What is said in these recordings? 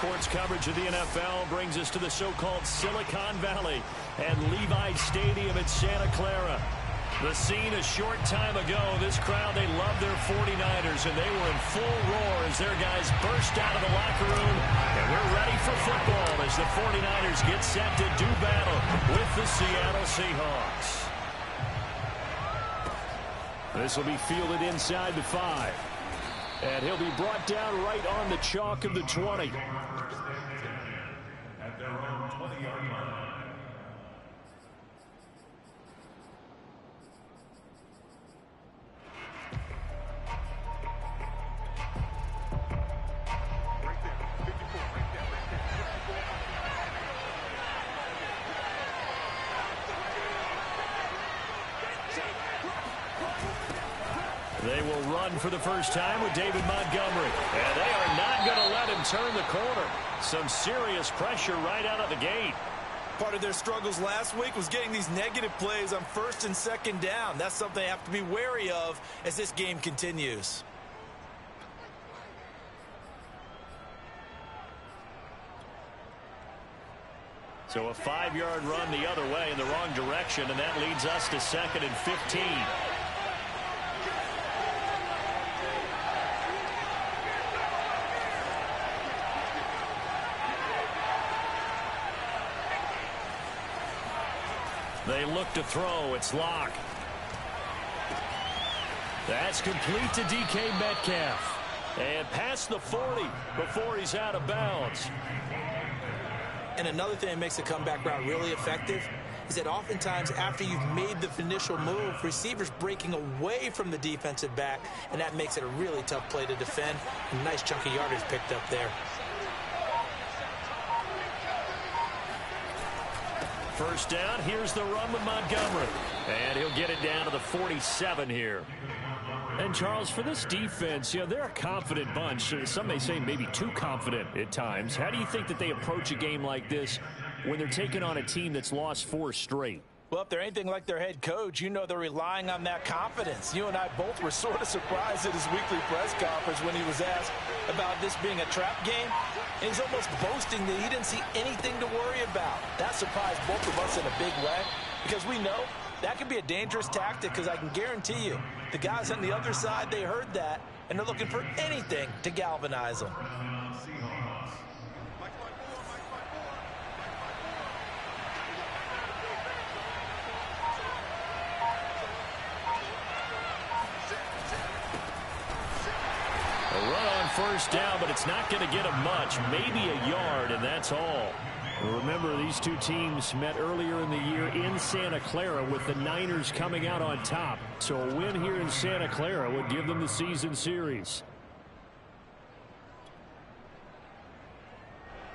sports coverage of the NFL brings us to the so-called Silicon Valley and Levi's Stadium in Santa Clara. The scene a short time ago, this crowd, they love their 49ers, and they were in full roar as their guys burst out of the locker room. And we're ready for football as the 49ers get set to do battle with the Seattle Seahawks. This will be fielded inside the 5. And he'll be brought down right on the chalk of the 20. At their own 20-yard line. They will run for the first time with David Montgomery. And they are not going to let him turn the corner. Some serious pressure right out of the gate. Part of their struggles last week was getting these negative plays on first and second down. That's something they have to be wary of as this game continues. So a 5-yard run the other way in the wrong direction, and that leads us to 2nd and 15. They look to throw. It's Locke. That's complete to DK Metcalf. And past the 40 before he's out of bounds. And another thing that makes the comeback route really effective is that oftentimes after you've made the initial move, receivers breaking away from the defensive back, and that makes it a really tough play to defend. A nice chunk of yardage picked up there. First down, here's the run with Montgomery. And he'll get it down to the 47 here. And, Charles, for this defense, you know, they're a confident bunch. Some may say maybe too confident at times. How do you think that they approach a game like this when they're taking on a team that's lost 4 straight? Well, if they're anything like their head coach, you know they're relying on that confidence. You and I both were sort of surprised at his weekly press conference when he was asked about this being a trap game. And he's almost boasting that he didn't see anything to worry about. That surprised both of us in a big way because we know that could be a dangerous tactic because I can guarantee you the guys on the other side, they heard that, and they're looking for anything to galvanize them. A run on first down, but it's not going to get him much. Maybe a yard, and that's all. Remember, these two teams met earlier in the year in Santa Clara with the Niners coming out on top. So a win here in Santa Clara would give them the season series.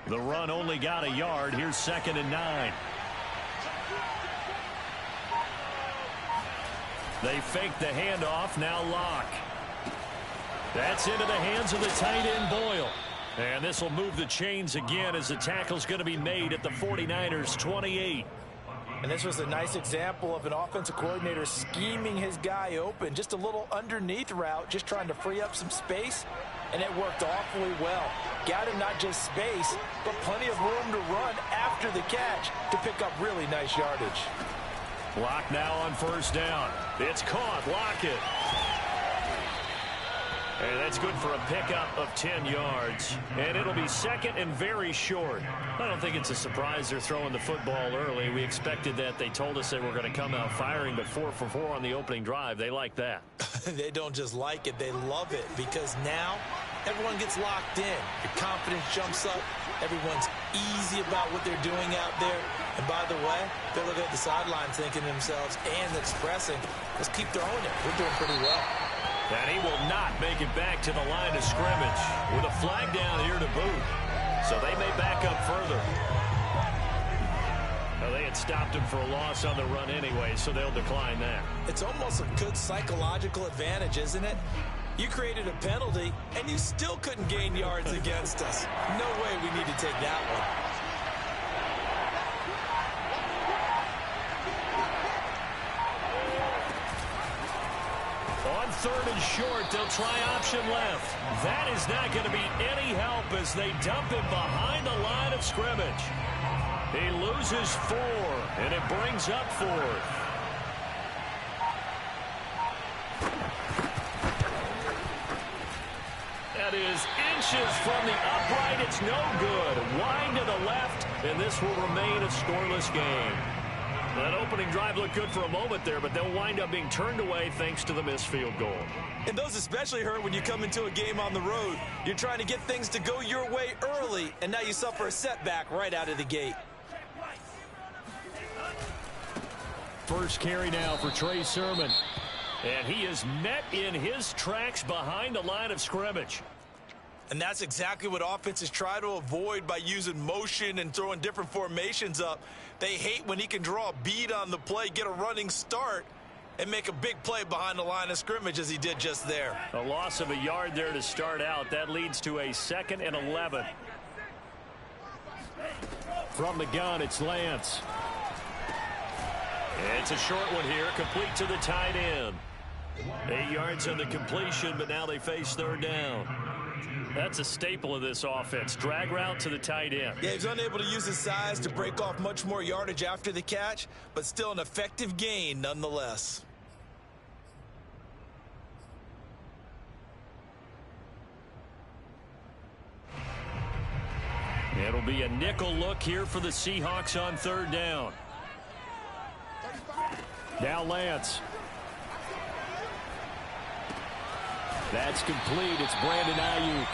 The run only got a yard. Here's 2nd and 9. They fake the handoff. Now Locke. That's into the hands of the tight end Boyle. And this will move the chains again as the tackle's going to be made at the 49ers 28. And this was a nice example of an offensive coordinator scheming his guy open. Just a little underneath route, just trying to free up some space. And it worked awfully well. Got him not just space, but plenty of room to run after the catch to pick up really nice yardage. Locke now on first down. It's caught. Lockett. And that's good for a pickup of 10 yards. And it'll be 2nd and very short. I don't think it's a surprise they're throwing the football early. We expected that. They told us they were going to come out firing, but 4 for 4 on the opening drive. They like that. They don't just like it, they love it, because now everyone gets locked in. Your confidence jumps up. Everyone's easy about what they're doing out there. And by the way, they're looking at the sidelines thinking to themselves and expressing, let's keep throwing it. We're doing pretty well. And he will not make it back to the line of scrimmage with a flag down here to boot. So they may back up further. Well, they had stopped him for a loss on the run anyway, so they'll decline that. It's almost a good psychological advantage, isn't it? You created a penalty, and you still couldn't gain yards against us. No way we need to take that one. On on 3rd and short. They'll try option left. That is not going to be any help as they dump him behind the line of scrimmage. He loses 4, and it brings up 4th. That is inches from the upright. It's no good. Wide to the left, and this will remain a scoreless game. That opening drive looked good for a moment there, but they'll wind up being turned away thanks to the missed field goal. And those especially hurt when you come into a game on the road. You're trying to get things to go your way early, and now you suffer a setback right out of the gate. First carry now for Trey Sermon. And he is met in his tracks behind the line of scrimmage. And that's exactly what offenses try to avoid by using motion and throwing different formations up. They hate when he can draw a bead on the play, get a running start, and make a big play behind the line of scrimmage as he did just there. A loss of a yard there to start out. That leads to a 2nd and 11. From the gun, it's Lance. It's a short one here, complete to the tight end. 8 yards on the completion, but now they face 3rd down. That's a staple of this offense. Drag route to the tight end. Yeah, he's unable to use his size to break off much more yardage after the catch, but still an effective gain nonetheless. It'll be a nickel look here for the Seahawks on 3rd down. Now Lance. That's complete. It's Brandon Ayuk.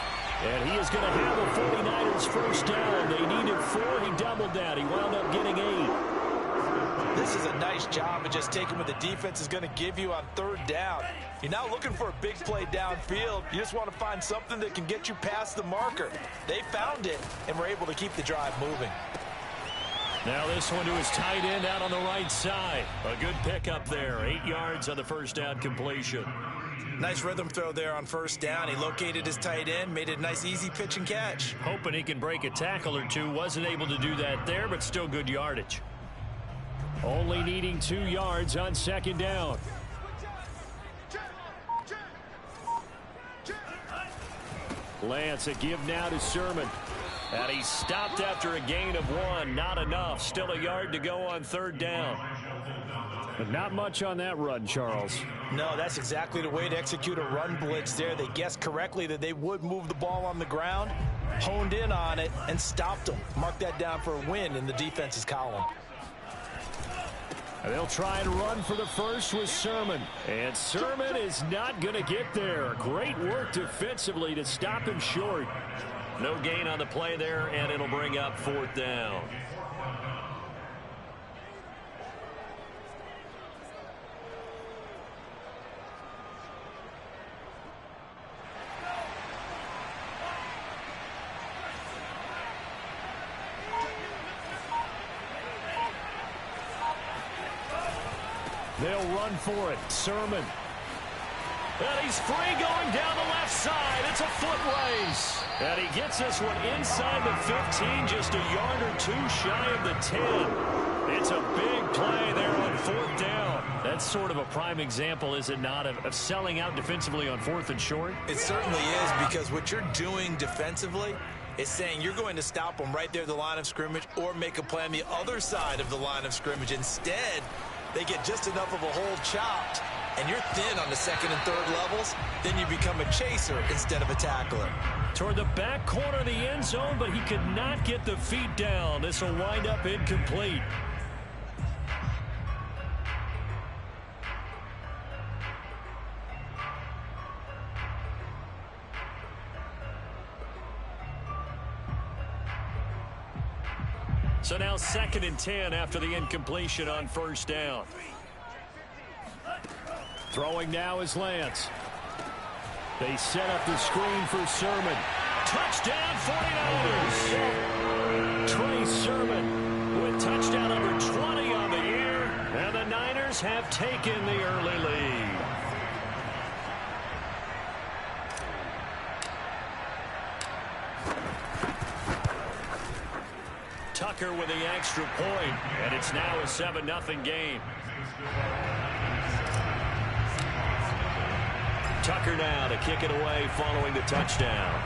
And he is going to have the 49ers first down. They needed 4. He doubled that. He wound up getting 8. This is a nice job of just taking what the defense is going to give you on 3rd down. You're not looking for a big play downfield. You just want to find something that can get you past the marker. They found it and were able to keep the drive moving. Now this one to his tight end out on the right side. A good pickup there. 8 yards on the first down completion. Nice rhythm throw there on 1st down. He located his tight end, made it a nice easy pitch and catch. Hoping he can break a tackle or two. Wasn't able to do that there, but still good yardage. Only needing 2 yards on 2nd down. Lance, a give now to Sermon. And he stopped after a gain of 1. Not enough. Still a yard to go on 3rd down. But not much on that run, Charles. No, that's exactly the way to execute a run blitz there. They guessed correctly that they would move the ball on the ground, honed in on it, and stopped them. Mark that down for a win in the defense's column. And they'll try and run for the first with Sermon. And Sermon is not going to get there. Great work defensively to stop him short. No gain on the play there, and it'll bring up 4th down. They'll run for it. Sermon. And he's free going down the left side. It's a foot race. And he gets this one inside the 15, just a yard or 2 shy of the 10. It's a big play there on 4th down. That's sort of a prime example, is it not, of selling out defensively on 4th and short? It certainly is, because what you're doing defensively is saying you're going to stop them right there at the line of scrimmage or make a play on the other side of the line of scrimmage. Instead, they get just enough of a hole chopped, and you're thin on the 2nd and 3rd levels, then you become a chaser instead of a tackler. Toward the back corner of the end zone, but he could not get the feet down. This will wind up incomplete. So now 2nd and 10 after the incompletion on 1st down. Throwing now is Lance. They set up the screen for Sermon. Touchdown 49ers! Trey Sermon with touchdown number 20 on the year. And the Niners have taken the early lead. Tucker with the extra point, and it's now a 7-0 game. Tucker now to kick it away following the touchdown.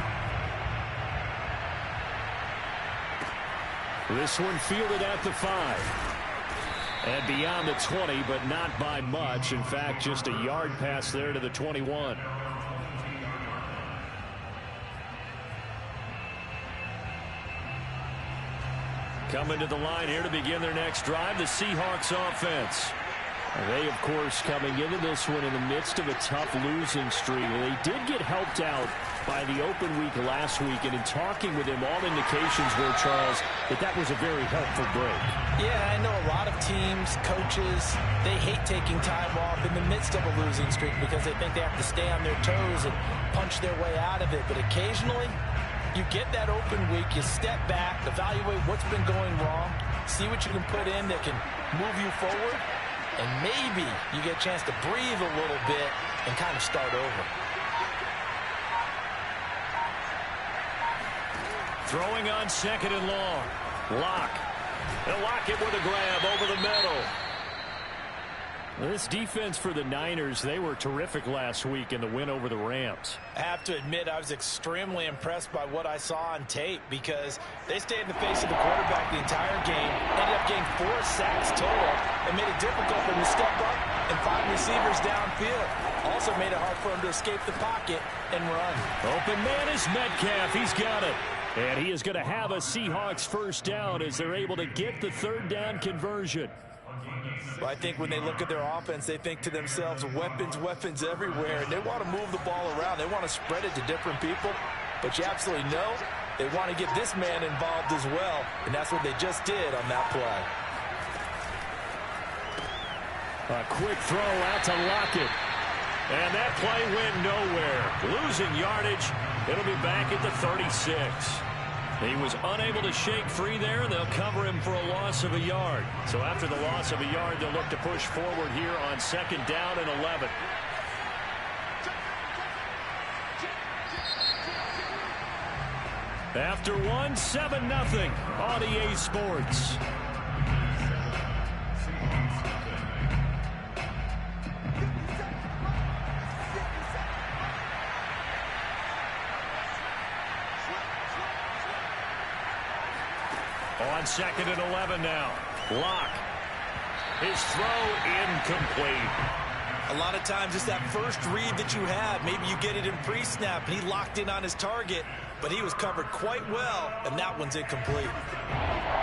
This one fielded at the 5. And beyond the 20, but not by much. In fact, just a yard pass there to the 21. Coming to the line here to begin their next drive, the Seahawks offense. They, of course, coming into this one in the midst of a tough losing streak. They did get helped out by the open week last week, and in talking with him, all indications were, Charles, that was a very helpful break. Yeah, I know a lot of teams, coaches, they hate taking time off in the midst of a losing streak because they think they have to stay on their toes and punch their way out of it. But occasionally, you get that open week, you step back, evaluate what's been going wrong, see what you can put in that can move you forward, and maybe you get a chance to breathe a little bit and kind of start over. Throwing on second and long. Lock. They'll lock it with a grab over the middle. This defense for the Niners, they were terrific last week in the win over the Rams. I have to admit, I was extremely impressed by what I saw on tape because they stayed in the face of the quarterback the entire game, ended up getting 4 sacks total, and made it difficult for him to step up and find receivers downfield. Also made it hard for him to escape the pocket and run. Open man is Metcalf. He's got it. And he is going to have a Seahawks first down as they're able to get the third down conversion. Well, I think when they look at their offense, they think to themselves, weapons, weapons everywhere. And they want to move the ball around. They want to spread it to different people. But you absolutely know they want to get this man involved as well. And that's what they just did on that play. A quick throw out to Lockett. And that play went nowhere. Losing yardage. It'll be back at the 36. He was unable to shake free there, and they'll cover him for a loss of a yard. So after the loss of a yard, they'll look to push forward here on second down and 11. After one, 7-0 on EA Sports. On second and 11 now. Lock. His throw incomplete. A lot of times it's that first read that you have. Maybe you get it in pre-snap, and he locked in on his target, but he was covered quite well, and that one's incomplete.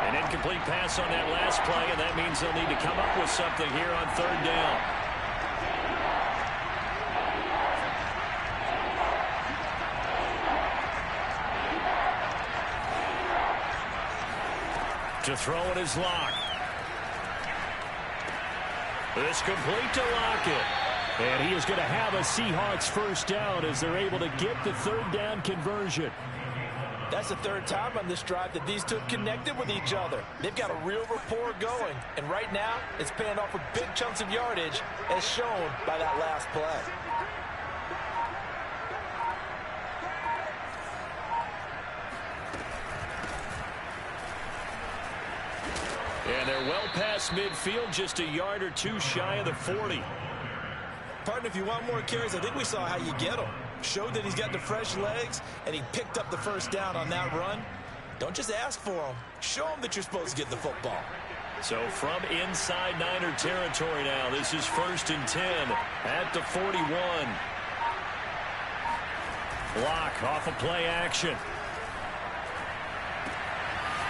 An incomplete pass on that last play, and that means they'll need to come up with something here on third down. To throw it is Lock. This complete to Lockett. And he is going to have a Seahawks first down as they're able to get the third down conversion. That's the third time on this drive that these two connected with each other. They've got a real rapport going. And right now, it's paying off with big chunks of yardage as shown by that last play. And they're well past midfield, just a yard or two shy of the 40. Partner, if you want more carries, I think we saw how you get them. Showed that he's got the fresh legs, and he picked up the first down on that run. Don't just ask for them. Show them that you're supposed to get the football. So from inside Niner territory now, this is 1st and 10 at the 41. Lock off a play action.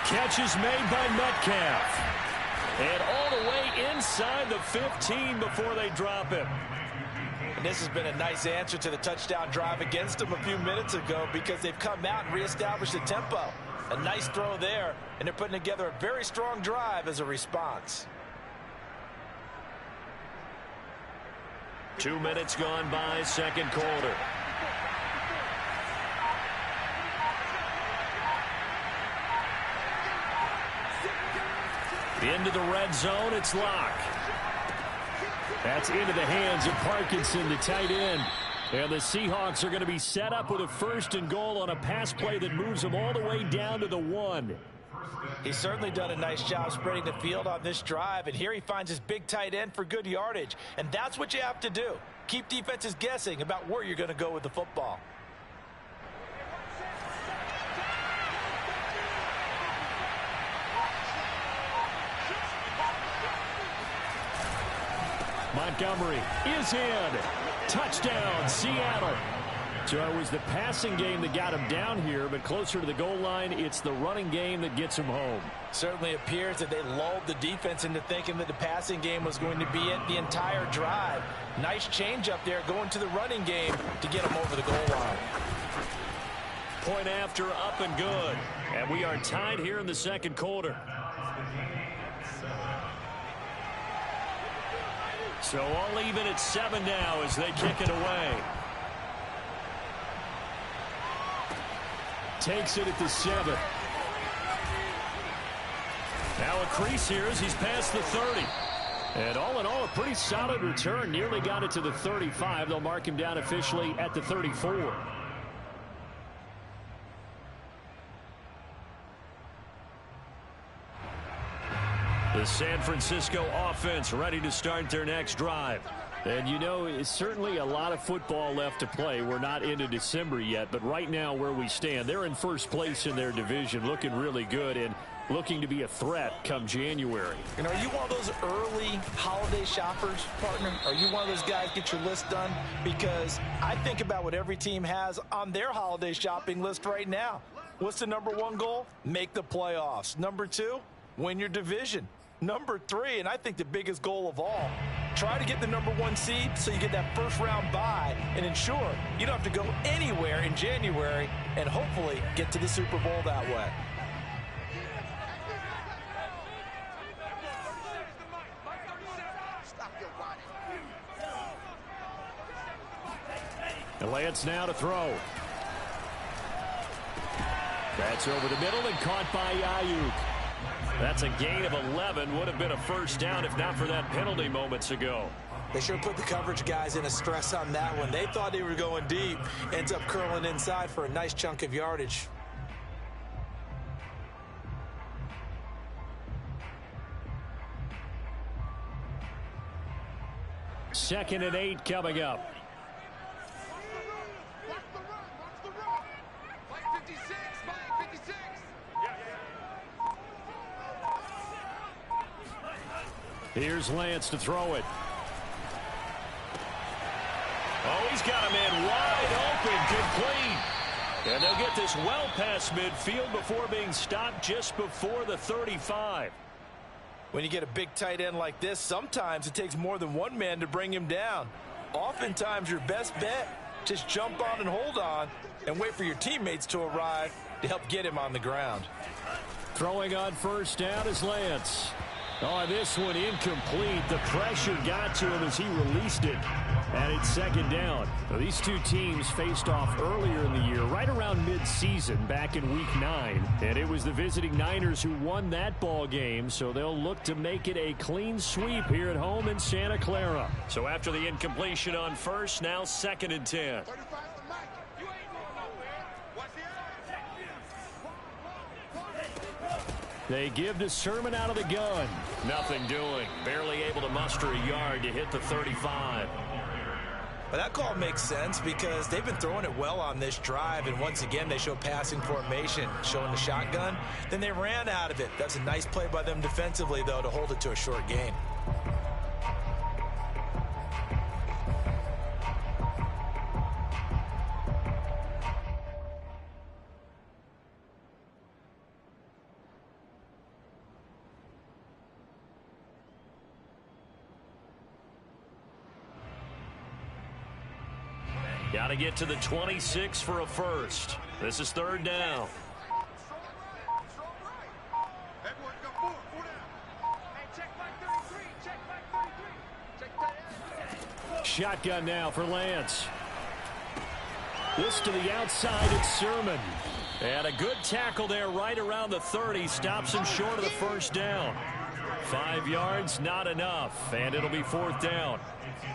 Catch is made by Metcalf. And all the way inside the 15 before they drop him. And this has been a nice answer to the touchdown drive against them a few minutes ago because they've come out and reestablished the tempo. A nice throw there, and they're putting together a very strong drive as a response. 2 minutes gone by, second quarter. Into the red zone, it's Lock. That's into the hands of Parkinson, the tight end. And the Seahawks are going to be set up with a 1st and goal on a pass play that moves them all the way down to the 1. He's certainly done a nice job spreading the field on this drive, and here he finds his big tight end for good yardage. And that's what you have to do. keep defenses guessing about where you're going to go with the football. Montgomery is in. Touchdown, Seattle. So it was the passing game that got him down here, but closer to the goal line, it's the running game that gets him home. Certainly appears that they lulled the defense into thinking that the passing game was going to be it the entire drive. Nice change up there going to the running game to get him over the goal line. Point after, up and good. And we are tied here in the second quarter. So all even at 7 now as they kick it away. Takes it at the 7. Now a crease here as he's past the 30. And all in all, a pretty solid return. Nearly got it to the 35. They'll mark him down officially at the 34. The San Francisco offense ready to start their next drive. And you know, it's certainly a lot of football left to play. We're not into December yet, but right now where we stand, they're in first place in their division, looking really good and looking to be a threat come January. And are you one of those early holiday shoppers, partner? Are you one of those guys get your list done? Because I think about what every team has on their holiday shopping list right now. What's the number 1 goal? Make the playoffs. Number 2, win your division. Number 3, and I think the biggest goal of all, try to get the number 1 seed so you get that first round bye and ensure you don't have to go anywhere in January and hopefully get to the Super Bowl that way. And Lance now to throw. That's over the middle and caught by Ayuk. That's a gain of 11. Would have been a first down if not for that penalty moments ago. They sure put the coverage guys in a stress on that one. They thought they were going deep. Ends up curling inside for a nice chunk of yardage. Second and 8 coming up. Here's Lance to throw it. Oh, he's got a man wide open, complete. And they'll get this well past midfield before being stopped just before the 35. When you get a big tight end like this, sometimes it takes more than one man to bring him down. Oftentimes your best bet, just jump on and hold on and wait for your teammates to arrive to help get him on the ground. Throwing on first down is Lance. Oh, this one incomplete. The pressure got to him as he released it. And it's second down. Now, these two teams faced off earlier in the year, right around mid-season, back in Week 9. And it was the visiting Niners who won that ball game, so they'll look to make it a clean sweep here at home in Santa Clara. So after the incompletion on first, now second and 10. They give to Sermon out of the gun. Nothing doing. Barely able to muster a yard to hit the 35. But that call makes sense because they've been throwing it well on this drive, and once again they show passing formation, showing the shotgun. Then they ran out of it. That's a nice play by them defensively, though, to hold it to a short gain. Got to get to the 26 for a first. This is third down. Shotgun now for Lance. This to the outside, it's Sermon. And a good tackle there right around the 30. Stops him short of the first down. 5 yards, not enough. And it'll be fourth down.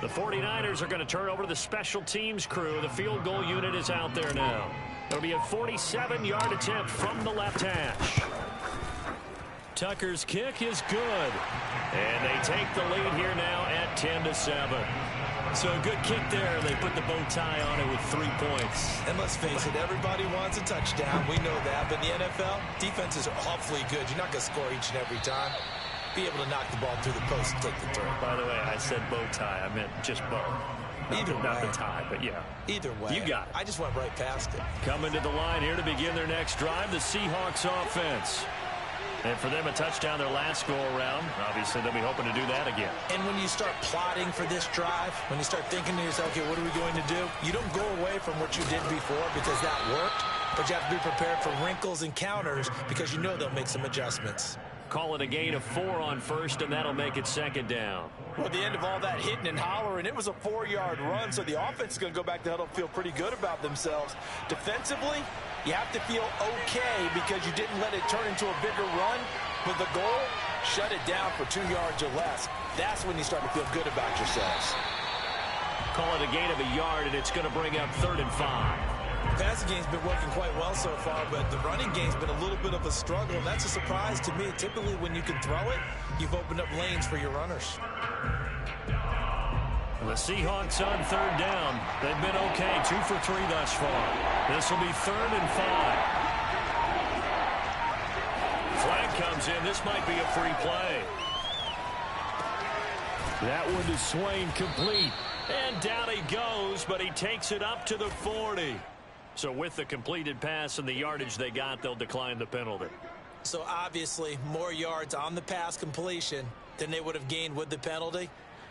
The 49ers are going to turn over to the special teams crew. The field goal unit is out there now. It'll be a 47-yard attempt from the left hash. Tucker's kick is good. And they take the lead here now at 10-7. So a good kick there. They put the bow tie on it with 3 points. And let's face it, everybody wants a touchdown. We know that. But in the NFL, defenses are awfully good. You're not going to score each and every time. Be able to knock the ball through the post and take the throw. By the way, I said bow tie. I meant just bow. Not the tie, but yeah. Either way. You got it. I just went right past it. Coming to the line here to begin their next drive, the Seahawks offense. And for them, a touchdown their last go-around. Obviously, they'll be hoping to do that again. And when you start plotting for this drive, when you start thinking to yourself, okay, what are we going to do? You don't go away from what you did before because that worked, but you have to be prepared for wrinkles and counters because you know they'll make some adjustments. Call it a gain of 4 on first, and that'll make it second down. Well, at the end of all that hitting and hollering, it was a 4-yard run, so the offense is going to go back to huddle and feel pretty good about themselves. Defensively, you have to feel okay because you didn't let it turn into a bigger run. With the goal, shut it down for 2 yards or less. That's when you start to feel good about yourselves. Call it a gain of a yard, and it's going to bring up 3rd and 5. The passing game's been working quite well so far, but the running game's been a little bit of a struggle, and that's a surprise to me. Typically, when you can throw it, you've opened up lanes for your runners. The Seahawks on 3rd down. They've been okay, 2 for 3 thus far. This will be 3rd and 5. Flag comes in. This might be a free play. That one to Swain, complete. And down he goes, but he takes it up to the 40. So with the completed pass and the yardage they got, they'll decline the penalty. So obviously, more yards on the pass completion than they would have gained with the penalty.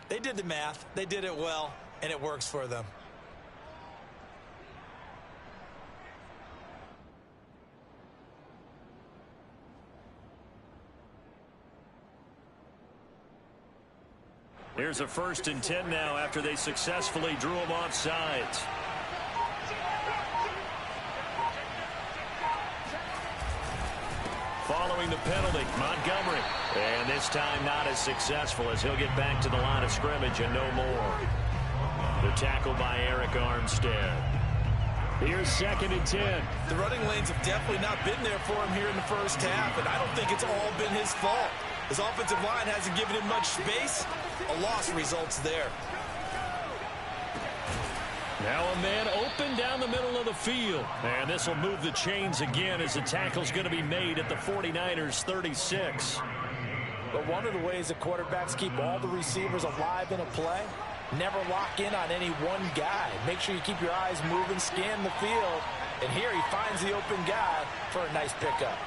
They did the math, they did it well, and it works for them. Here's a 1st and 10 now after they successfully drew him off sides. Following the penalty, Montgomery. And this time not as successful as he'll get back to the line of scrimmage and no more. The tackle by Eric Armstead. Here's 2nd and 10. The running lanes have definitely not been there for him here in the first half, and I don't think it's all been his fault. His offensive line hasn't given him much space. A loss results there. Now a man open down the middle of the field. And this will move the chains again as the tackle's going to be made at the 49ers 36. But one of the ways that quarterbacks keep all the receivers alive in a play, never lock in on any one guy. Make sure you keep your eyes moving, scan the field. And here he finds the open guy for a nice pickup.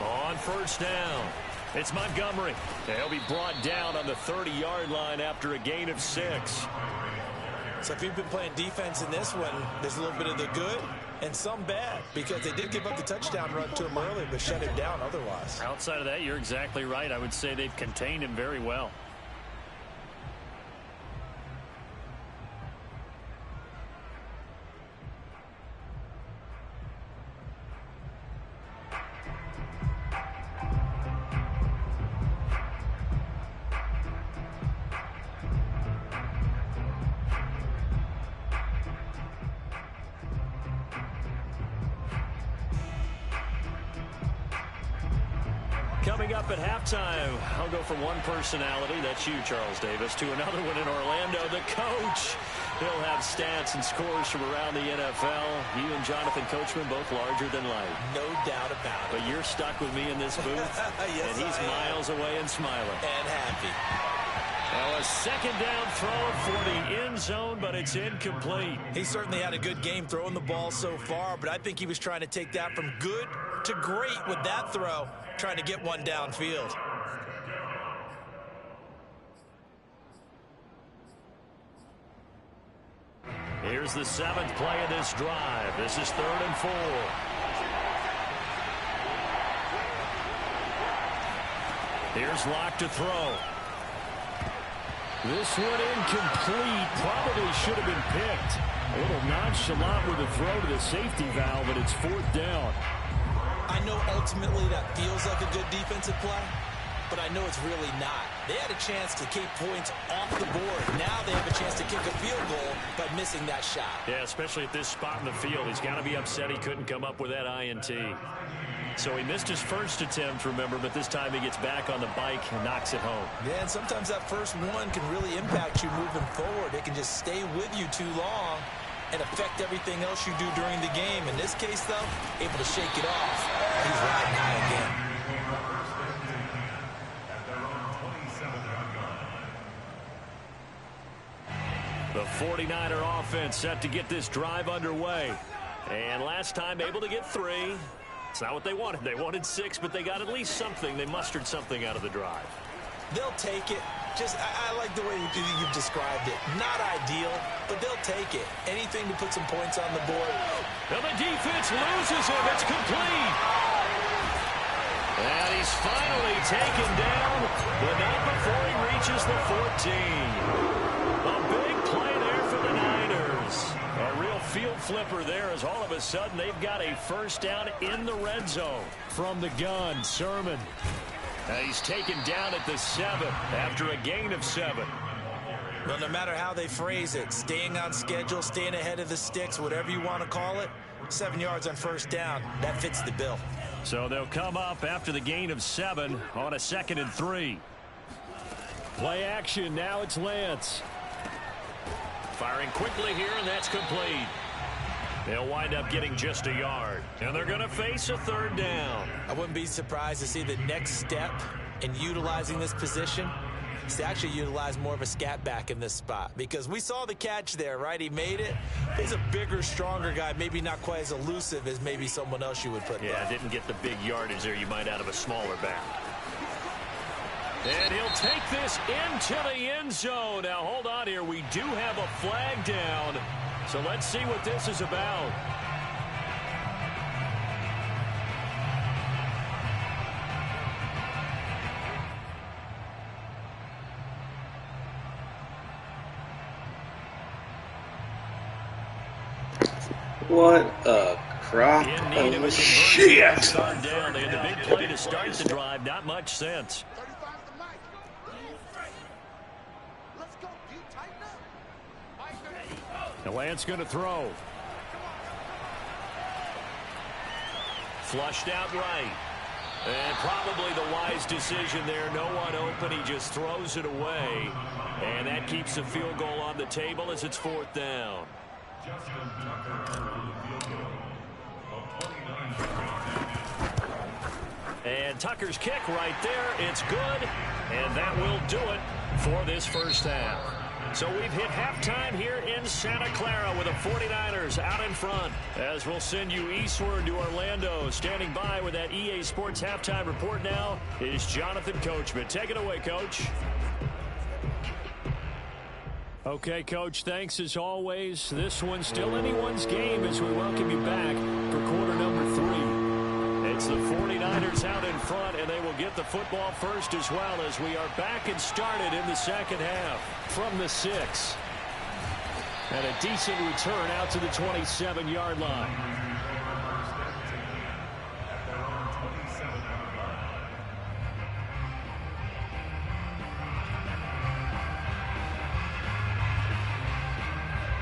On 1st down, it's Montgomery. He'll be brought down on the 30-yard line after a gain of 6. So if you've been playing defense in this one, there's a little bit of the good and some bad, because they did give up the touchdown run to him earlier, but shut him down otherwise. Outside of that, you're exactly right. I would say they've contained him very well. Coming up at halftime, I'll go from one personality, that's you, Charles Davis, to another one in Orlando, the coach. He'll have stats and scores from around the NFL. You and Jonathan Coachman both larger than life. No doubt about it. But you're stuck with me in this booth, yes, and he's miles away and smiling. And happy. Now a 2nd down throw for the end zone, but it's incomplete. He certainly had a good game throwing the ball so far, but I think he was trying to take that from good to great with that throw, trying to get one downfield. Here's the 7th play of this drive. This is 3rd and 4. Here's Locke to throw. This one incomplete. Probably should have been picked. A little nonchalant with a throw to the safety valve, but it's 4th down. I know ultimately that feels like a good defensive play, but I know it's really not. They had a chance to keep points off the board. Now they have a chance to kick a field goal by missing that shot. Yeah, especially at this spot in the field. He's got to be upset he couldn't come up with that INT. So he missed his first attempt, remember, but this time he gets back on the bike and knocks it home. Yeah, and sometimes that first one can really impact you moving forward. It can just stay with you too long and affect everything else you do during the game. In this case, though, able to shake it off. He's riding high again. The 49er offense set to get this drive underway. And last time able to get 3. It's not what they wanted. They wanted 6, but they got at least something. They mustered something out of the drive. They'll take it. I like the way you've described it. Not ideal, but they'll take it. Anything to put some points on the board. And the defense loses him. It's complete. And he's finally taken down, but not before he reaches the 14. A big play there for the Niners. A real field flipper there as all of a sudden they've got a first down in the red zone. From the gun, Sermon. He's taken down at the 7 after a gain of 7. Well, no matter how they phrase it, staying on schedule, staying ahead of the sticks, whatever you want to call it, 7 yards on first down, that fits the bill. So they'll come up after the gain of 7 on a 2nd and 3. Play action, now it's Lance. Firing quickly here, and that's complete. They'll wind up getting just a yard. And they're going to face a 3rd down. I wouldn't be surprised to see the next step in utilizing this position is to actually utilize more of a scat back in this spot. Because we saw the catch there, right? He made it. He's a bigger, stronger guy, maybe not quite as elusive as maybe someone else you would put there. Yeah, didn't get the big yardage there you might out of a smaller back. And he'll take this into the end zone. Now, hold on here. We do have a flag down. So let's see what this is about. What a crop of shit. Third down. They had the big play to start the drive. Not much sense. And Lance going to throw. Flushed out right. And probably the wise decision there. No one open. He just throws it away. And that keeps the field goal on the table as it's 4th down. And Tucker's kick right there. It's good. And that will do it for this first half. So we've hit halftime here in Santa Clara with the 49ers out in front. As we'll send you eastward to Orlando. Standing by with that EA Sports halftime report now is Jonathan Coachman. Take it away, Coach. Okay, Coach, thanks as always. This one's still anyone's game as we welcome you back for quarter number 3. It's the 49ers out in front, and they will get the football first as well as we are back and started in the second half from the 6. And a decent return out to the 27-yard line.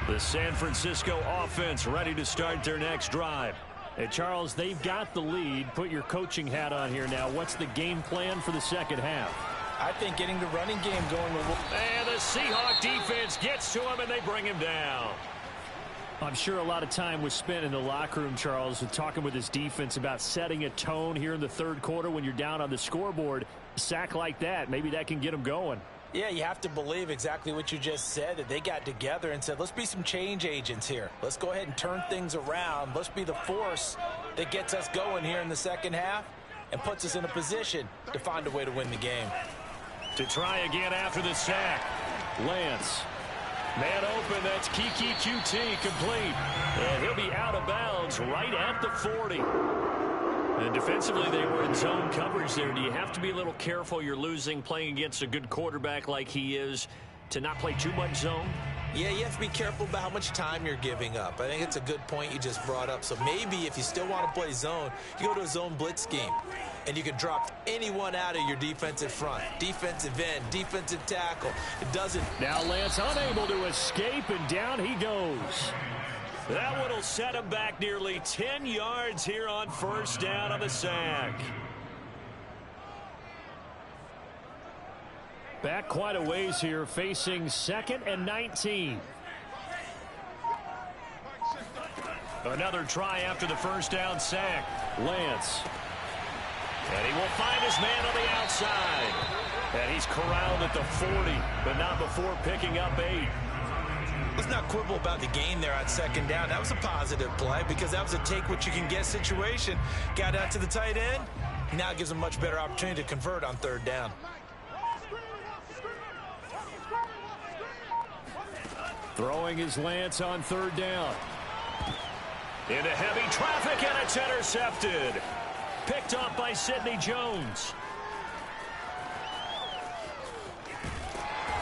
The San Francisco offense ready to start their next drive. Hey, Charles, they've got the lead. Put your coaching hat on here now. What's the game plan for the second half? I think getting the running game going will... And the Seahawks defense gets to him, and they bring him down. I'm sure a lot of time was spent in the locker room, Charles, talking with his defense about setting a tone here in the third quarter when you're down on the scoreboard. A sack like that, maybe that can get them going. Yeah, you have to believe exactly what you just said, that they got together and said, let's be some change agents here. Let's go ahead and turn things around. Let's be the force that gets us going here in the second half and puts us in a position to find a way to win the game. To try again after the sack, Lance. Man open, that's Kiki QT complete. And he'll be out of bounds right at the 40. And defensively, they were in zone coverage there. Do you have to be a little careful? You're losing, playing against a good quarterback like he is, to not play too much zone? Yeah, you have to be careful about how much time you're giving up. I think it's a good point you just brought up. So maybe if you still want to play zone, you go to a zone blitz scheme. And you can drop anyone out of your defensive front. Defensive end, defensive tackle. It doesn't... Now Lance unable to escape, and down he goes. That one will set him back nearly 10 yards here on first down on the sack. Back quite a ways here, facing 2nd and 19. Another try after the first down sack. Lance. And he will find his man on the outside. And he's corralled at the 40, but not before picking up 8. Let's not quibble about the gain there on 2nd down. That was a positive play because that was a take-what-you-can-get situation. Got out to the tight end. Now gives him a much better opportunity to convert on 3rd down. Throwing his Lance on 3rd down. Into heavy traffic, and it's intercepted. Picked off by Sidney Jones.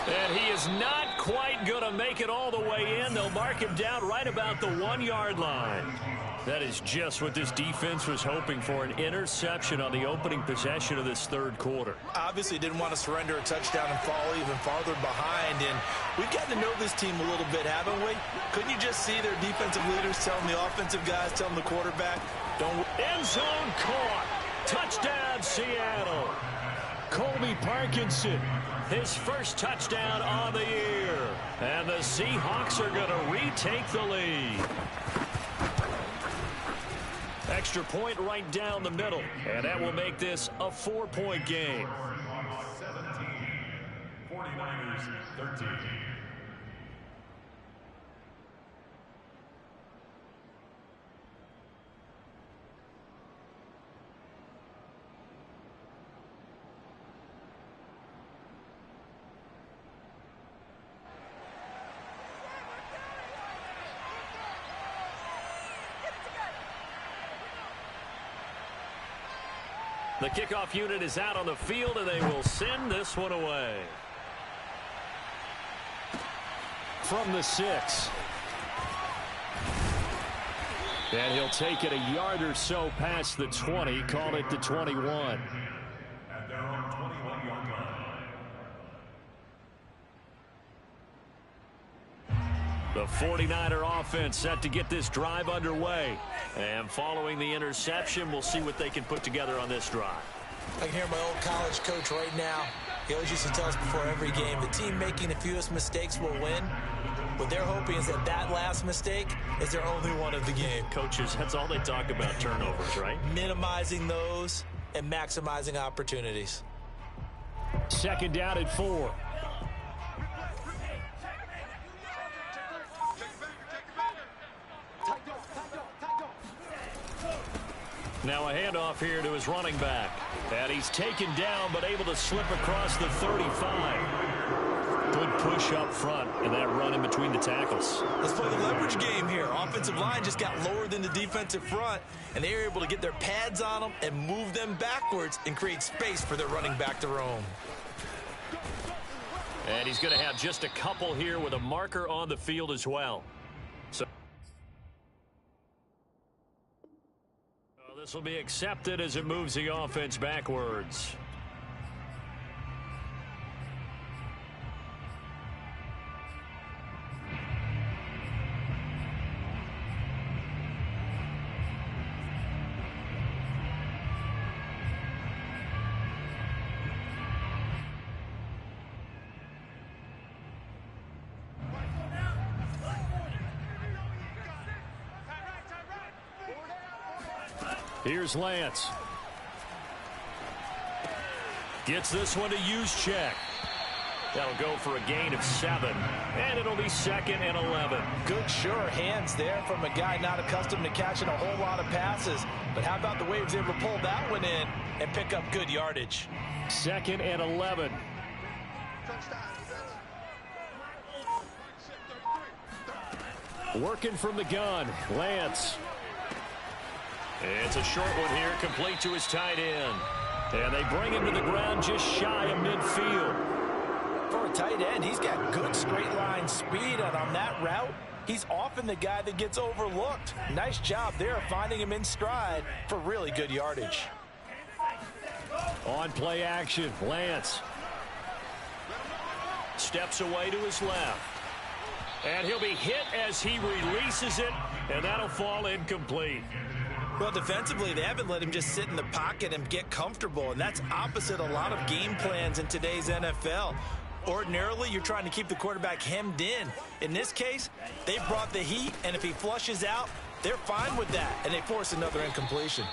And he is not quite going to make it all the way in. They'll mark him down right about the 1-yard line. That is just what this defense was hoping for, an interception on the opening possession of this 3rd quarter. Obviously didn't want to surrender a touchdown and fall even farther behind. And we've gotten to know this team a little bit, haven't we? Couldn't you just see their defensive leaders telling the offensive guys, telling the quarterback, don't... End zone caught. Touchdown, Seattle. Colby Parkinson, his first touchdown on the year. And the Seahawks are going to retake the lead. Extra point right down the middle. And that will make this a 4-point game. 17, 49ers 13. The kickoff unit is out on the field, and they will send this one away. From the 6. And he'll take it a yard or so past the 20, call it the 21. At their own 21-yard line. The 49er offense set to get this drive underway. And following the interception, we'll see what they can put together on this drive. I can hear my old college coach right now. He always used to tell us before every game, the team making the fewest mistakes will win. What they're hoping is that that last mistake is their only one of the game. Coaches, that's all they talk about, turnovers, right? Minimizing those and maximizing opportunities. 2nd down at 4. Now a handoff here to his running back. And he's taken down, but able to slip across the 35. Good push up front, and that run in between the tackles. Let's play the leverage game here. Offensive line just got lower than the defensive front, and they were able to get their pads on them and move them backwards and create space for their running back to roam. And he's going to have just a couple here with a marker on the field as well. So this will be accepted as it moves the offense backwards. Here's Lance. Gets this one to Juszczyk. That'll go for a gain of 7. And it'll be 2nd and 11. Good, sure hands there from a guy not accustomed to catching a whole lot of passes. But how about the way he was able to pull that one in and pick up good yardage? 2nd and 11. Working from the gun, Lance. It's a short one here, complete to his tight end. And they bring him to the ground just shy of midfield. For a tight end, he's got good straight line speed, and on that route, he's often the guy that gets overlooked. Nice job there finding him in stride for really good yardage. On play action, Lance. Steps away to his left. And he'll be hit as he releases it, and that'll fall incomplete. Well, defensively, they haven't let him just sit in the pocket and get comfortable, and that's opposite a lot of game plans in today's NFL. Ordinarily, you're trying to keep the quarterback hemmed in. In this case, they brought the heat, and if he flushes out, they're fine with that, and they force another incompletion.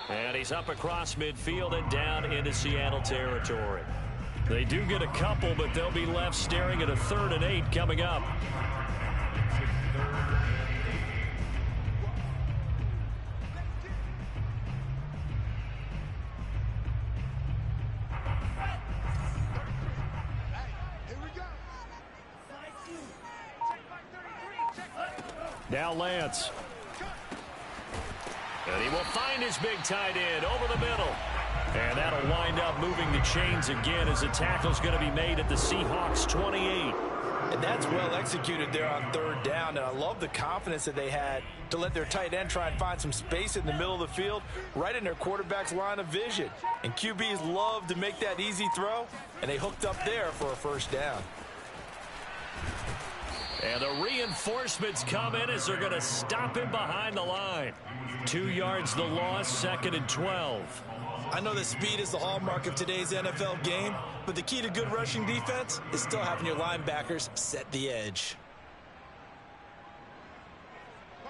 And he's up across midfield and down into Seattle territory. They do get a couple, but they'll be left staring at a 3rd and 8 coming up. Now Lance. And he will find his big tight end over the middle. And that'll wind up moving the chains again as the tackle's going to be made at the Seahawks 28. And that's well executed there on 3rd down. And I love the confidence that they had to let their tight end try and find some space in the middle of the field, right in their quarterback's line of vision. And QBs love to make that easy throw, and they hooked up there for a 1st down. And the reinforcements come in as they're going to stop him behind the line. 2 yards the loss, 2nd and 12. I know that speed is the hallmark of today's NFL game, but the key to good rushing defense is still having your linebackers set the edge.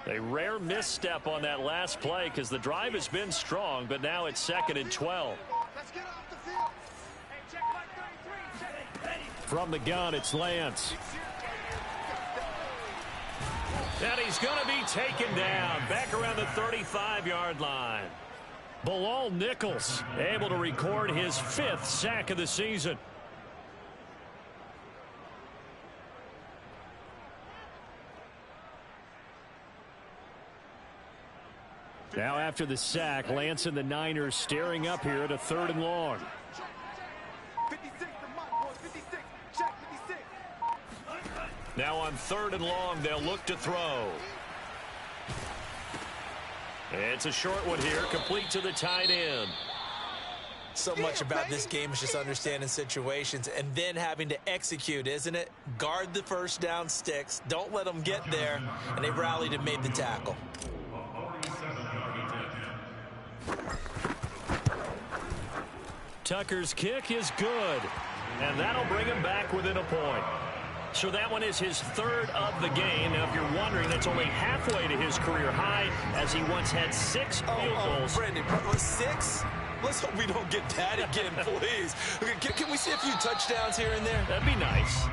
A rare misstep on that last play because the drive has been strong, but now it's 2nd and 12. From the gun, it's Lance. And he's going to be taken down back around the 35-yard line. Bilal Nichols able to record his 5th sack of the season. Now after the sack, Lance and the Niners staring up here at a 3rd and long. Now on 3rd and long, they'll look to throw. It's a short one here, complete to the tight end. So much about this game is just understanding situations and then having to execute, isn't it? Guard the 1st down sticks. Don't let them get there. And they rallied and made the tackle. Tucker's kick is good. And that'll bring him back within a point. So that one is his 3rd of the game. Now, if you're wondering, that's only halfway to his career high, as he once had 6 field goals. Brandon, 6? Let's hope we don't get that again, please. Can we see a few touchdowns here and there? That'd be nice.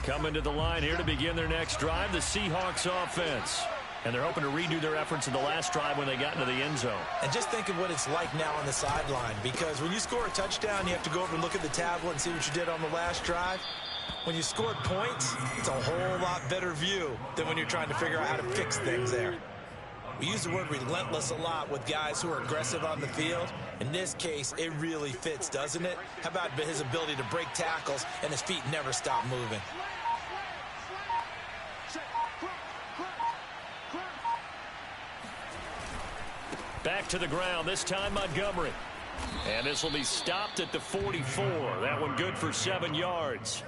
Coming to the line here to begin their next drive, the Seahawks offense. And they're hoping to redo their efforts in the last drive when they got into the end zone. And just think of what it's like now on the sideline, because when you score a touchdown, you have to go over and look at the tablet and see what you did on the last drive. When you scored points, it's a whole lot better view than when you're trying to figure out how to fix things there. We use the word relentless a lot with guys who are aggressive on the field. In this case, it really fits, doesn't it? How about his ability to break tackles and his feet never stop moving? Back to the ground, this time Montgomery. And this will be stopped at the 44. That one good for 7 yards.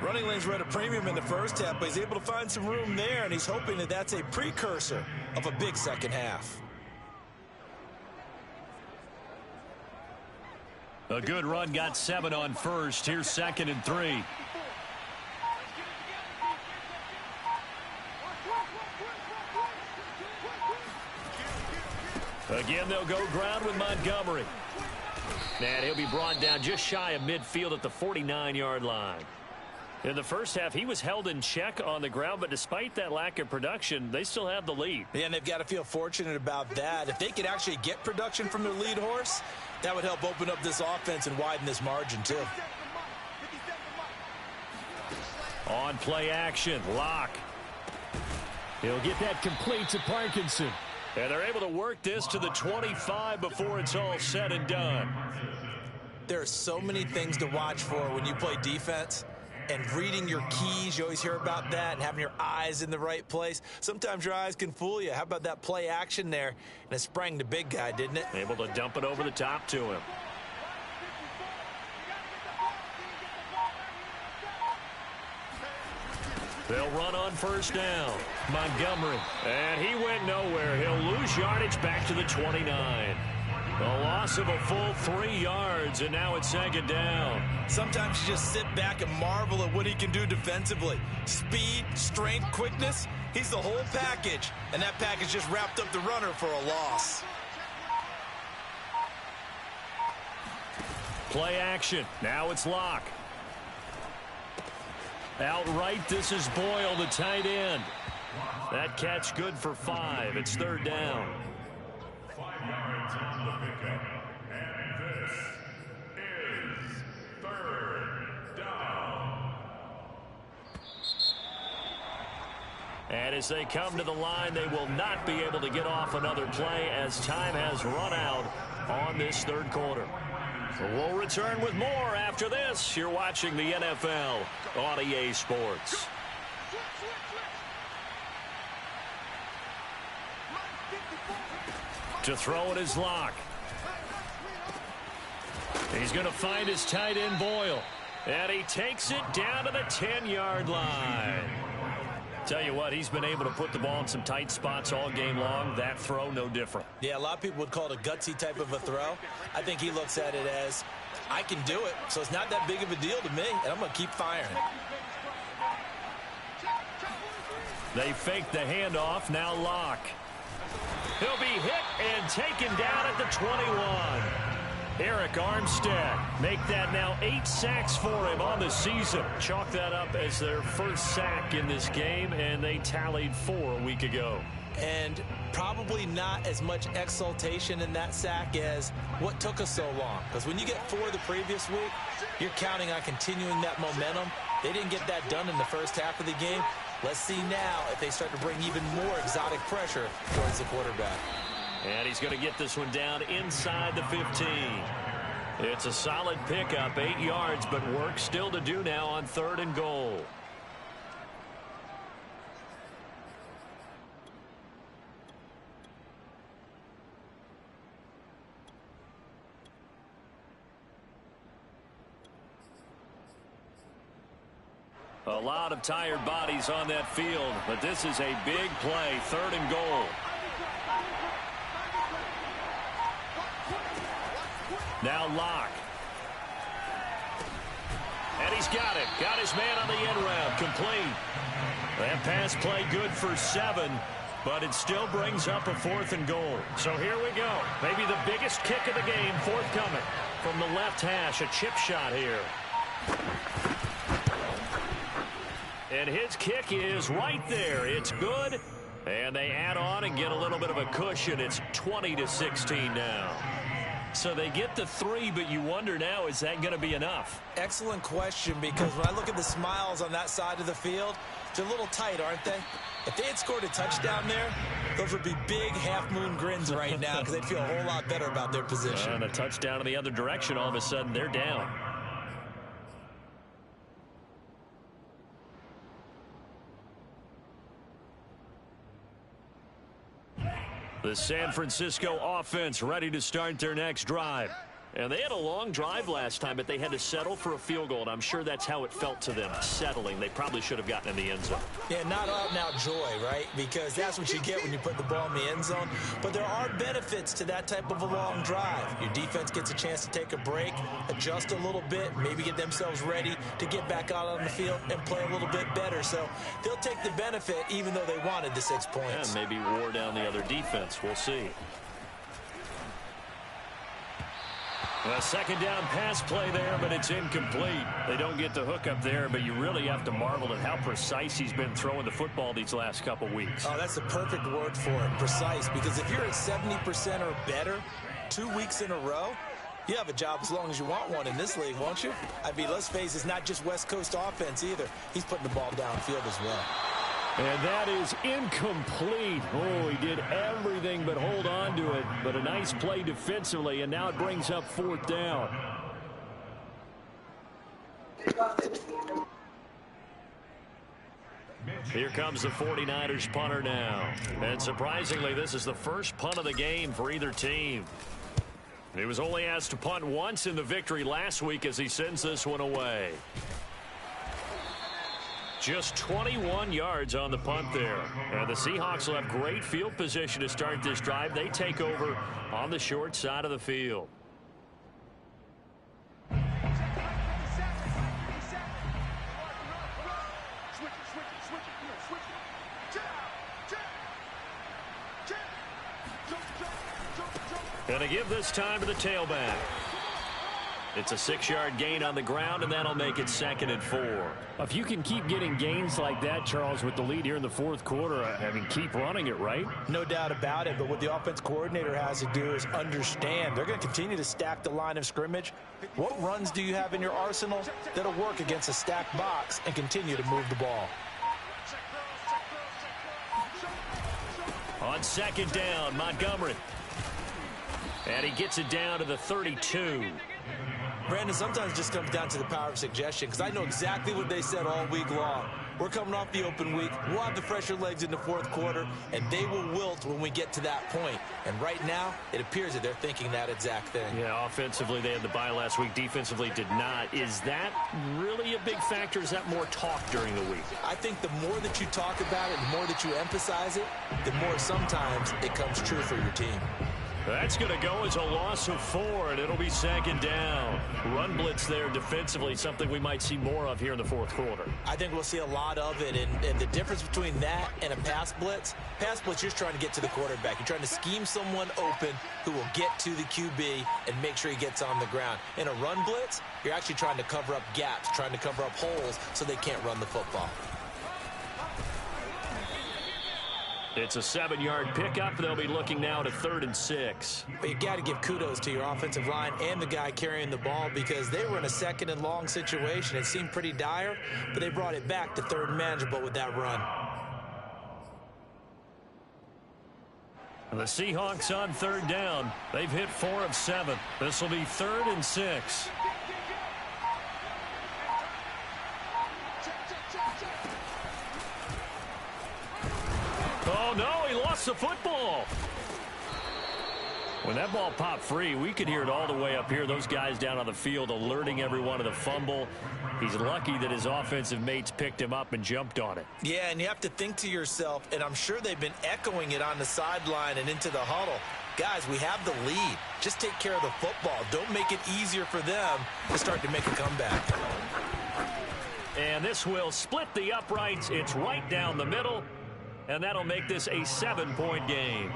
Running lanes were at a premium in the 1st half, but he's able to find some room there, and he's hoping that that's a precursor of a big 2nd half. A good run, got 7 on 1st. Here's 2nd and 3. Again, they'll go ground with Montgomery. And he'll be brought down just shy of midfield at the 49-yard line. In the 1st half, he was held in check on the ground, but despite that lack of production, they still have the lead. Yeah, and they've got to feel fortunate about that. If they could actually get production from their lead horse, that would help open up this offense and widen this margin, too. On play action, Locke. He'll get that complete to Parkinson. And they're able to work this to the 25 before it's all said and done. There are so many things to watch for when you play defense. And reading your keys, you always hear about that, and having your eyes in the right place. Sometimes your eyes can fool you. How about that play action there? And it sprang the big guy, didn't it? Able to dump it over the top to him. They'll run on first down. Montgomery. And he went nowhere. He'll lose yardage back to the 29. A loss of a full 3 yards, and now it's second down. Sometimes you just sit back and marvel at what he can do defensively. Speed, strength, quickness. He's the whole package, and that package just wrapped up the runner for a loss. Play action. Now it's Locke. Outright, this is Boyle, the tight end. That catch good for 5. It's third down. 5 yards on the pickup. And this is third down. And as they come to the line, they will not be able to get off another play as time has run out on this third quarter. We'll return with more after this. You're watching the NFL on EA Sports. To throw it is Locke. He's going to find his tight end Boyle. And he takes it down to the 10-yard line. Tell you what, he's been able to put the ball in some tight spots all game long. That throw, no different. Yeah, a lot of people would call it a gutsy type of a throw. I think he looks at it as, I can do it, so it's not that big of a deal to me, and I'm going to keep firing. They fake the handoff. Now Locke. He'll be hit and taken down at the 21. Eric Armstead make that now 8 sacks for him on the season. Chalk that up as their first sack in this game, and they tallied 4 a week ago. And probably not as much exultation in that sack as what took us so long. Because when you get 4 the previous week, you're counting on continuing that momentum. They didn't get that done in the first half of the game. Let's see now if they start to bring even more exotic pressure towards the quarterback. And he's going to get this one down inside the 15. It's a solid pickup, 8 yards, but work still to do now on 3rd and goal. A lot of tired bodies on that field, but this is a big play, 3rd and goal. Now Locke. And he's got it. Got his man on the end route. Complete. That pass play good for 7, but it still brings up a 4th and goal. So here we go. Maybe the biggest kick of the game forthcoming. From the left hash, a chip shot here. And his kick is right there. It's good. And they add on and get a little bit of a cushion. It's 20-16 now. So they get the 3, but you wonder now, is that going to be enough? Excellent question, because when I look at the smiles on that side of the field, they're a little tight, aren't they? If they had scored a touchdown there, those would be big half-moon grins right now because they'd feel a whole lot better about their position. And a touchdown in the other direction, all of a sudden, they're down. The San Francisco offense ready to start their next drive. And they had a long drive last time, but they had to settle for a field goal, and I'm sure that's how it felt to them, settling. They probably should have gotten in the end zone. Yeah, not out-and-out joy, right? Because that's what you get when you put the ball in the end zone. But there are benefits to that type of a long drive. Your defense gets a chance to take a break, adjust a little bit, maybe get themselves ready to get back out on the field and play a little bit better. So they'll take the benefit even though they wanted the 6 points. And maybe wore down the other defense. We'll see. A second down pass play there, but it's incomplete. They don't get the hook up there, but you really have to marvel at how precise he's been throwing the football these last couple weeks. Oh, that's the perfect word for it, precise, because if you're at 70% or better 2 weeks in a row, you have a job as long as you want one in this league, won't you? I mean, let's face it, it's not just West Coast offense either. He's putting the ball downfield as well. And that is incomplete. Oh, he did everything but hold on to it. But a nice play defensively, and now it brings up 4th down. Here comes the 49ers punter now. And surprisingly, this is the first punt of the game for either team. He was only asked to punt once in the victory last week as he sends this one away. Just 21 yards on the punt there. And the Seahawks will have great field position to start this drive. They take over on the short side of the field. Going to give this time to the tailback. It's a 6-yard gain on the ground, and that'll make it 2nd and 4. If you can keep getting gains like that, Charles, with the lead here in the fourth quarter, I mean, keep running it, right? No doubt about it, but what the offense coordinator has to do is understand they're going to continue to stack the line of scrimmage. What runs do you have in your arsenal that'll work against a stacked box and continue to move the ball? On 2nd down, Montgomery. And he gets it down to the 32. Brandon, sometimes it just comes down to the power of suggestion, because I know exactly what they said all week long. We're coming off the open week. We'll have the fresher legs in the fourth quarter, and they will wilt when we get to that point. And right now, it appears that they're thinking that exact thing. Yeah, offensively, they had the bye last week. Defensively, did not. Is that really a big factor? Is that more talk during the week? I think the more that you talk about it, the more that you emphasize it, the more sometimes it comes true for your team. That's going to go as a loss of 4, and it'll be 2nd down. Run blitz there defensively, something we might see more of here in the fourth quarter. I think we'll see a lot of it, and the difference between that and a pass blitz, you're just trying to get to the quarterback. You're trying to scheme someone open who will get to the QB and make sure he gets on the ground. In a run blitz, you're actually trying to cover up gaps, trying to cover up holes so they can't run the football. It's a 7-yard pickup. They'll be looking now to 3rd and 6. But you got to give kudos to your offensive line and the guy carrying the ball, because they were in a 2nd and long situation. It seemed pretty dire, but they brought it back to 3rd and manageable with that run. The Seahawks on 3rd down. They've hit 4 of 7. This will be 3rd and 6. Oh, no, he lost the football. When that ball popped free, we could hear it all the way up here. Those guys down on the field alerting everyone of the fumble. He's lucky that his offensive mates picked him up and jumped on it. Yeah, and you have to think to yourself, and I'm sure they've been echoing it on the sideline and into the huddle. Guys, we have the lead. Just take care of the football. Don't make it easier for them to start to make a comeback. And this will split the uprights. It's right down the middle. And that'll make this a 7-point game.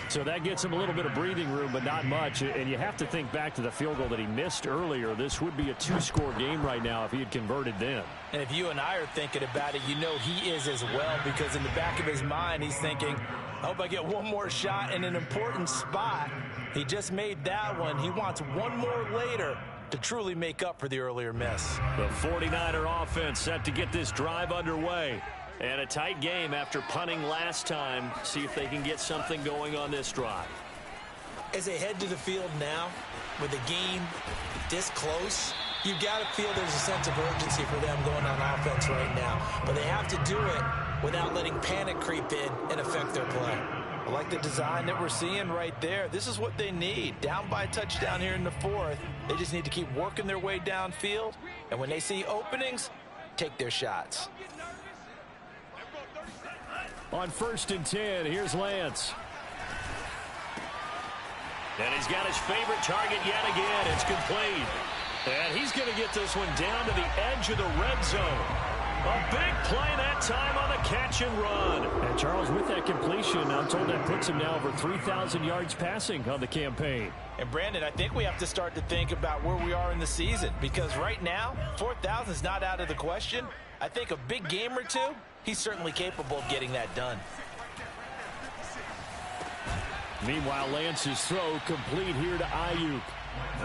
So that gets him a little bit of breathing room, but not much. And you have to think back to the field goal that he missed earlier. This would be a 2-score game right now if he had converted then. And if you and I are thinking about it, you know he is as well, because in the back of his mind, he's thinking, I hope I get one more shot in an important spot. He just made that one. He wants one more later to truly make up for the earlier miss. The 49er offense set to get this drive underway. And a tight game after punting last time. See if they can get something going on this drive. As they head to the field now, with the game this close, you've got to feel there's a sense of urgency for them going on offense right now. But they have to do it without letting panic creep in and affect their play. I like the design that we're seeing right there. This is what they need. Down by a touchdown here in the fourth. They just need to keep working their way downfield. And when they see openings, take their shots. On 1st and 10, here's Lance. And he's got his favorite target yet again. It's complete. And he's going to get this one down to the edge of the red zone. A big play that time on the catch and run. And Charles, with that completion, I'm told that puts him now over 3,000 yards passing on the campaign. And Brandon, I think we have to start to think about where we are in the season, because right now, 4,000 is not out of the question. I think a big game or two, he's certainly capable of getting that done. Meanwhile, Lance's throw complete here to Ayuk.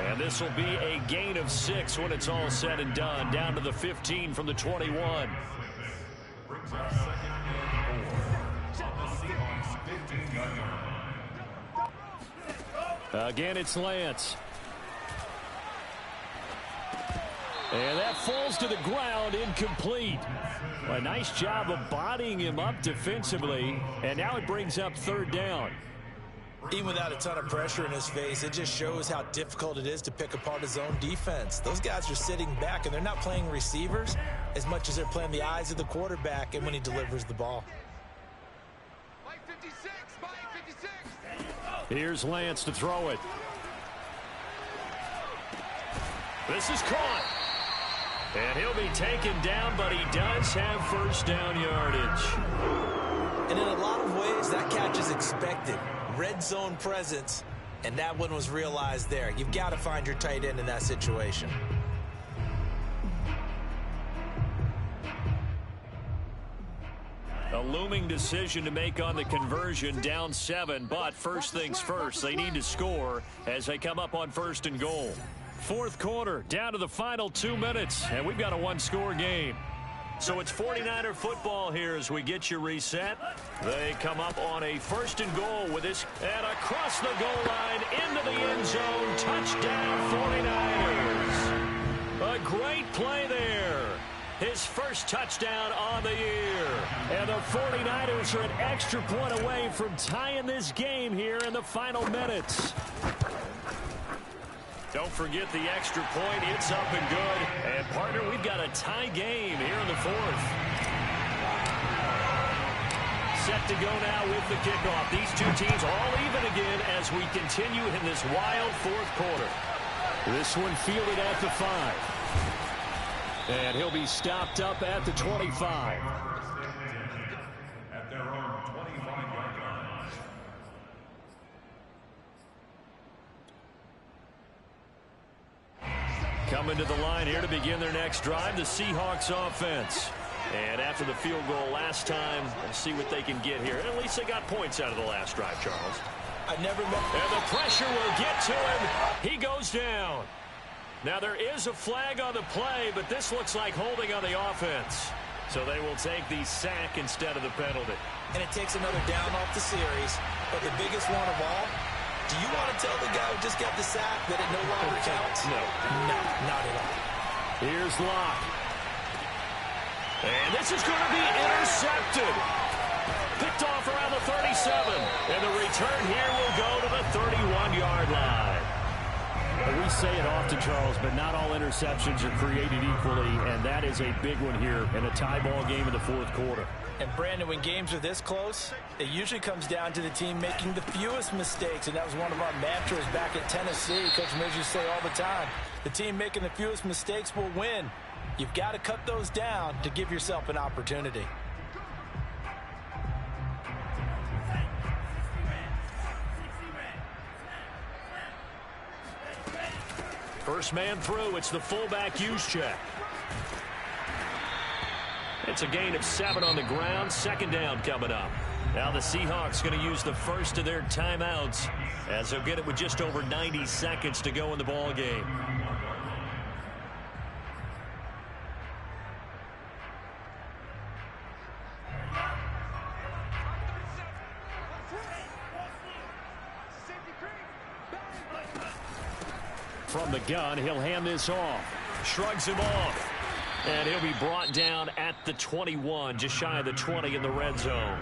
And this will be a gain of 6 when it's all said and done. Down to the 15 from the 21. Again, it's Lance. And that falls to the ground, incomplete. A nice job of bodying him up defensively. And now it brings up 3rd down. Even without a ton of pressure in his face, it just shows how difficult it is to pick apart his own defense. Those guys are sitting back, and they're not playing receivers as much as they're playing the eyes of the quarterback and when he delivers the ball. Here's Lance to throw it. This is caught. And he'll be taken down, but he does have first down yardage. And in a lot of ways, that catch is expected. Red zone presence, and that one was realized there. You've got to find your tight end in that situation. A looming decision to make on the conversion, down 7, but first things first, they need to score as they come up on 1st and goal. Fourth quarter, down to the final 2 minutes, and we've got a one-score game. So it's 49er football here as we get you reset. They come up on a 1st and goal with this, and across the goal line into the end zone. Touchdown 49ers. A great play there. His first touchdown on the year. And the 49ers are an extra point away from tying this game here in the final minutes. Don't forget the extra point. It's up and good. And, partner, we've got a tie game here in the 4th. Set to go now with the kickoff. These two teams all even again as we continue in this wild 4th quarter. This one fielded at the 5. And he'll be stopped up at the 25. At their own 25-yard line. Coming to the line here to begin their next drive, the Seahawks offense. And after the field goal last time, we'll see what they can get here. And at least they got points out of the last drive, Charles. I never met. And the pressure will get to him. He goes down. Now there is a flag on the play, but this looks like holding on the offense. So they will take the sack instead of the penalty. And it takes another down off the series. But the biggest one of all, do you want to tell the guy who just got the sack that it no longer counts? No. No, not at all. Here's Locke. And this is going to be intercepted. Picked off around the 37. And the return here will go to the 31-yard line. We say it often, Charles, but not all interceptions are created equally, and that is a big one here in a tie ball game in the 4th quarter. And, Brandon, when games are this close, it usually comes down to the team making the fewest mistakes, and that was one of our mantras back at Tennessee. Coach Mills used to say all the time, the team making the fewest mistakes will win. You've got to cut those down to give yourself an opportunity. First man through, it's the fullback use check. It's a gain of 7 on the ground. 2nd down coming up. Now the Seahawks going to use the first of their timeouts as they'll get it with just over 90 seconds to go in the ball game. From the gun, he'll hand this off. Shrugs him off. And he'll be brought down at the 21, just shy of the 20 in the red zone.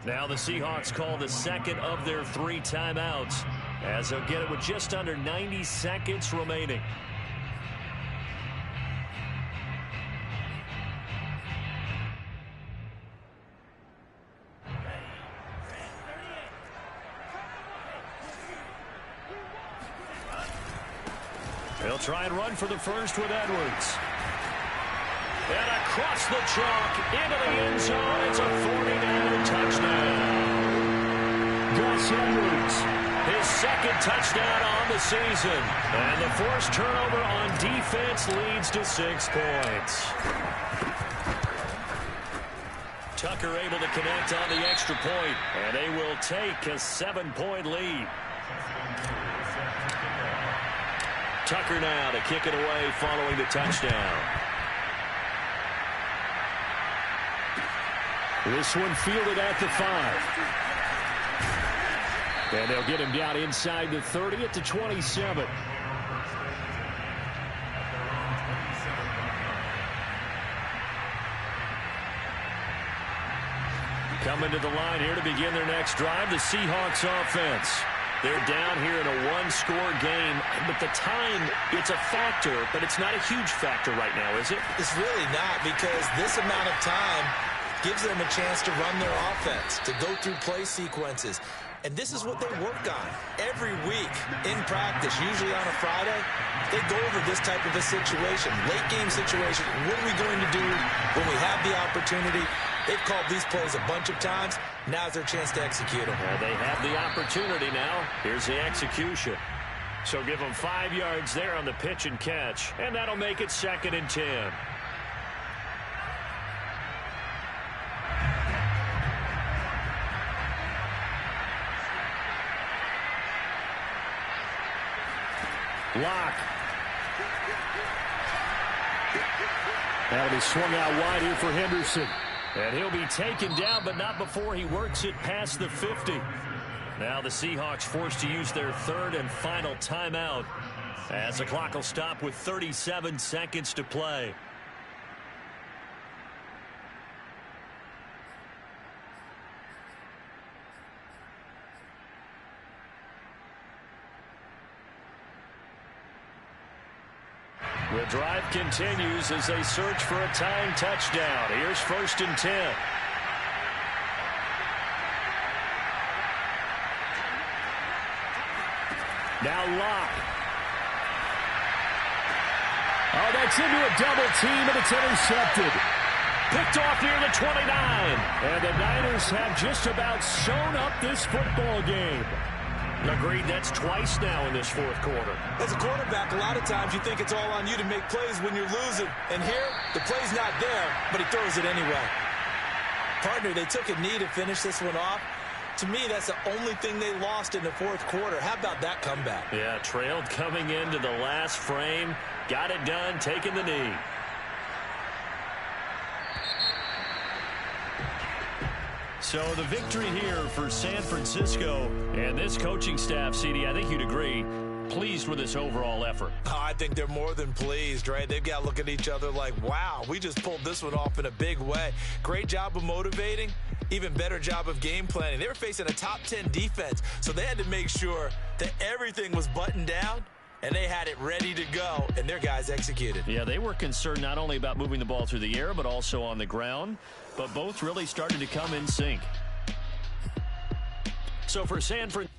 Now the Seahawks call the second of their 3 timeouts as they'll get it with just under 90 seconds remaining. They'll try and run for the first with Edwards. And across the chalk into the end zone. It's a 49er touchdown. Gus Edwards, his 2nd touchdown on the season. And the forced turnover on defense leads to 6 points. Tucker able to connect on the extra point, and they will take a 7-point lead. Tucker now to kick it away following the touchdown. This one fielded at the 5. And they'll get him down inside the 30 at the 27. Coming to the line here to begin their next drive, the Seahawks offense. They're down here in a one-score game, but the time, it's a factor, but it's not a huge factor right now, is it? It's really not, because this amount of time gives them a chance to run their offense, to go through play sequences. And this is what they work on every week in practice, usually on a Friday. They go over this type of a situation, late game situation. What are we going to do when we have the opportunity? They've called these plays a bunch of times. Now's their chance to execute them. Well, they have the opportunity now. Here's the execution. So give them 5 yards there on the pitch and catch, and that'll make it 2nd and 10. Lock. That'll be swung out wide here for Henderson. And he'll be taken down, but not before he works it past the 50. Now the Seahawks forced to use their 3rd and final timeout, as the clock will stop with 37 seconds to play. The drive continues as they search for a tying touchdown. Here's 1st and 10. Now Lock. Oh, that's into a double team, and it's intercepted. Picked off near the 29. And the Niners have just about sewn up this football game. Agreed, that's twice now in this 4th quarter. As a quarterback, a lot of times you think it's all on you to make plays when you're losing. And here, the play's not there, but he throws it anyway. Partner, they took a knee to finish this one off. To me, that's the only thing they lost in the 4th quarter. How about that comeback? Yeah, trailed coming into the last frame. Got it done, taking the knee. So the victory here for San Francisco, and this coaching staff, CD, I think you'd agree, pleased with this overall effort. Oh, I think they're more than pleased, right? They've got to look at each other like, wow, we just pulled this one off in a big way. Great job of motivating, even better job of game planning. They were facing a top 10 defense, so they had to make sure that everything was buttoned down, and they had it ready to go, and their guys executed. Yeah, they were concerned not only about moving the ball through the air, but also on the ground. But both really started to come in sync. So for San Francisco,